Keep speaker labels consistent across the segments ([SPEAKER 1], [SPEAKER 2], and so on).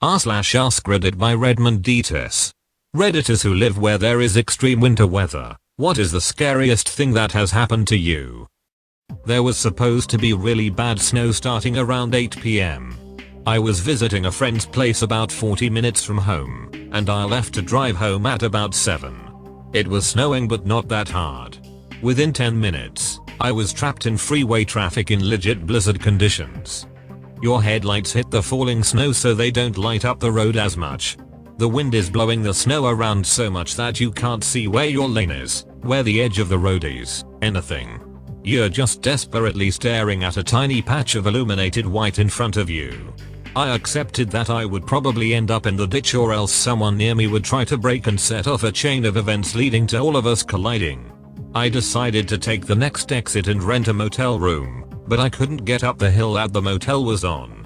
[SPEAKER 1] r/AskReddit by Redmond Dts. Redditors who live where there is extreme winter weather. What is the scariest thing that has happened to you? There was supposed to be really bad snow starting around 8 p.m. I was visiting a friend's place about 40 minutes from home, and I left to drive home at about 7. It was snowing but not that hard. Within 10 minutes, I was trapped in freeway traffic in legit blizzard conditions. Your headlights hit the falling snow so they don't light up the road as much. The wind is blowing the snow around so much that you can't see where your lane is, where the edge of the road is, anything. You're just desperately staring at a tiny patch of illuminated white in front of you. I accepted that I would probably end up in the ditch or else someone near me would try to brake and set off a chain of events leading to all of us colliding. I decided to take the next exit and rent a motel room, but I couldn't get up the hill that the motel was on.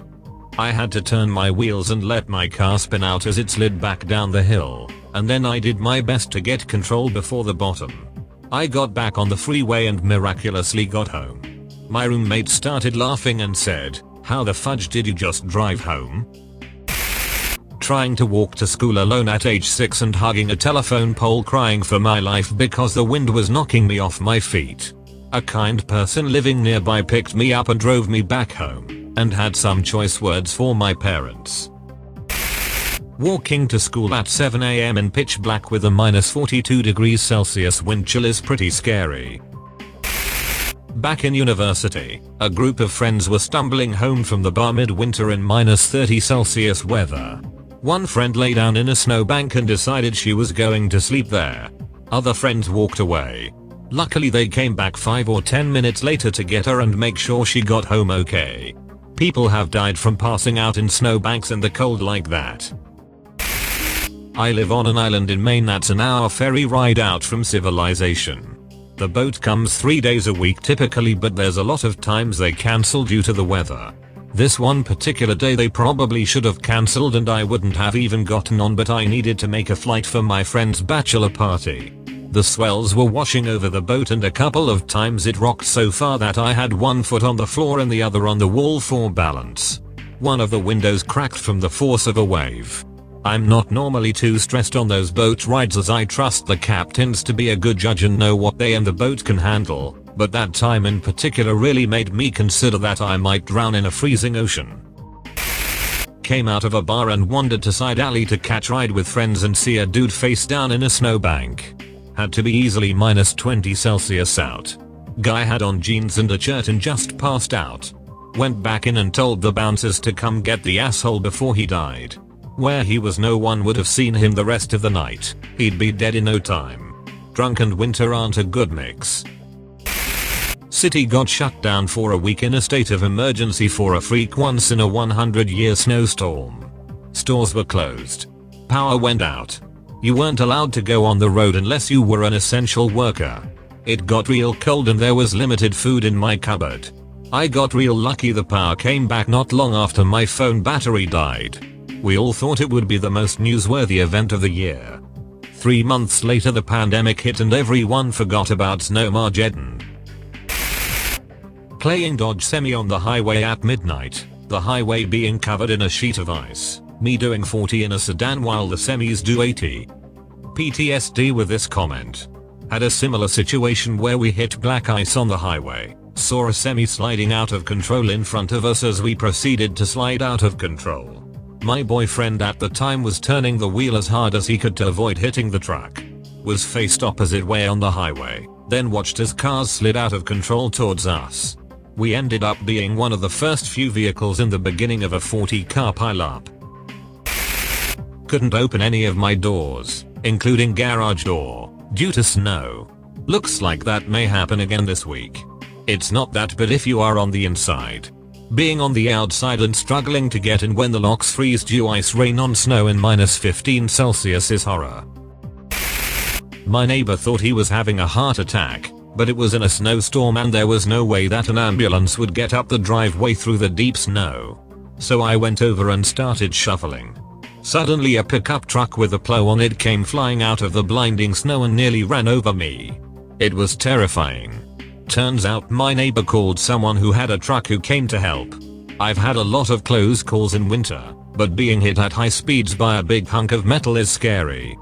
[SPEAKER 1] I had to turn my wheels and let my car spin out as it slid back down the hill, and then I did my best to get control before the bottom. I got back on the freeway and miraculously got home. My roommate started laughing and said, "How the fudge did you just drive home?" Trying to walk to school alone at age 6 and hugging a telephone pole crying for my life because the wind was knocking me off my feet. A kind person living nearby picked me up and drove me back home, and had some choice words for my parents. Walking to school at 7 a.m. in pitch black with a -42°C wind chill is pretty scary. Back in university, a group of friends were stumbling home from the bar midwinter in -30°C weather. One friend lay down in a snowbank and decided she was going to sleep there. Other friends walked away. Luckily they came back 5 or 10 minutes later to get her and make sure she got home okay. People have died from passing out in snowbanks in the cold like that. I live on an island in Maine that's an hour ferry ride out from civilization. The boat comes 3 days a week typically, but there's a lot of times they cancel due to the weather. This one particular day they probably should have cancelled and I wouldn't have even gotten on, but I needed to make a flight for my friend's bachelor party. The swells were washing over the boat and a couple of times it rocked so far that I had one foot on the floor and the other on the wall for balance. One of the windows cracked from the force of a wave. I'm not normally too stressed on those boat rides as I trust the captains to be a good judge and know what they and the boat can handle, but that time in particular really made me consider that I might drown in a freezing ocean. Came out of a bar and wandered to side alley to catch ride with friends and see a dude face down in a snowbank. Had to be easily -20°C out. Guy had on jeans and a shirt and just passed out. Went back in and told the bouncers to come get the asshole before he died. Where he was no one would have seen him the rest of the night. He'd be dead in no time. Drunk and winter aren't a good mix. City got shut down for a week in a state of emergency for a freak once in a 100-year snowstorm. Stores were closed. Power went out. You weren't allowed to go on the road unless you were an essential worker. It got real cold and there was limited food in my cupboard. I got real lucky the power came back not long after my phone battery died. We all thought it would be the most newsworthy event of the year. 3 months later the pandemic hit and everyone forgot about Snowmageddon. Playing Dodge Semi on the highway at midnight, the highway being covered in a sheet of ice. Me doing 40 in a sedan while the semis do 80. PTSD with this comment. Had a similar situation where we hit black ice on the highway, saw a semi sliding out of control in front of us as we proceeded to slide out of control. My boyfriend at the time was turning the wheel as hard as he could to avoid hitting the truck. Was faced opposite way on the highway, then watched as cars slid out of control towards us. We ended up being one of the first few vehicles in the beginning of a 40-car pileup. Couldn't open any of my doors, including garage door, due to snow. Looks like that may happen again this week. It's not that bad if you are on the inside. Being on the outside and struggling to get in when the locks freeze due ice rain on snow in -15°C is horror. My neighbor thought he was having a heart attack, but it was in a snowstorm and there was no way that an ambulance would get up the driveway through the deep snow. So I went over and started shuffling. Suddenly a pickup truck with a plow on it came flying out of the blinding snow and nearly ran over me. It was terrifying. Turns out my neighbor called someone who had a truck who came to help. I've had a lot of close calls in winter, but being hit at high speeds by a big hunk of metal is scary.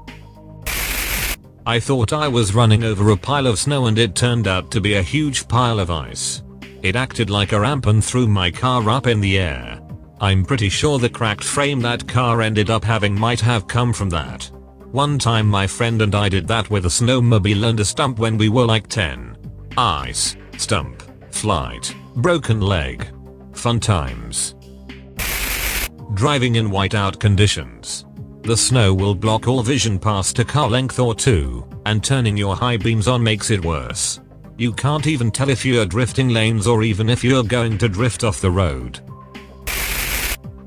[SPEAKER 1] I thought I was running over a pile of snow and it turned out to be a huge pile of ice. It acted like a ramp and threw my car up in the air. I'm pretty sure the cracked frame that car ended up having might have come from that. One time my friend and I did that with a snowmobile and a stump when we were like 10. Ice, stump, flight, broken leg. Fun times. Driving in whiteout conditions. The snow will block all vision past a car length or two, and turning your high beams on makes it worse. You can't even tell if you're drifting lanes or even if you're going to drift off the road.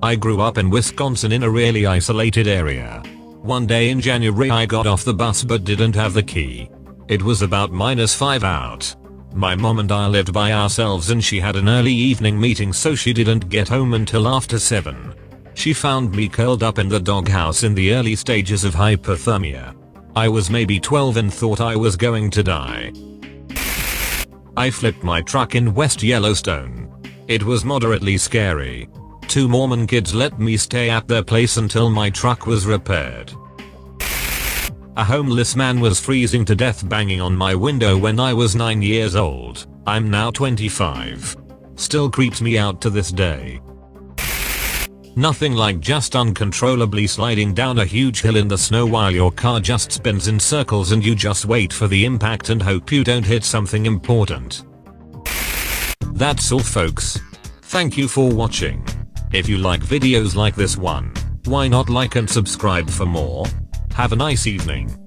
[SPEAKER 1] I grew up in Wisconsin in a really isolated area. One day in January I got off the bus but didn't have the key. It was about -5 out. My mom and I lived by ourselves and she had an early evening meeting so she didn't get home until after 7. She found me curled up in the doghouse in the early stages of hypothermia. I was maybe 12 and thought I was going to die. I flipped my truck in West Yellowstone. It was moderately scary. 2 Mormon kids let me stay at their place until my truck was repaired. A homeless man was freezing to death banging on my window when I was 9 years old. I'm now 25. Still creeps me out to this day. Nothing like just uncontrollably sliding down a huge hill in the snow while your car just spins in circles and you just wait for the impact and hope you don't hit something important. That's all folks. Thank you for watching. If you like videos like this one, why not like and subscribe for more? Have a nice evening.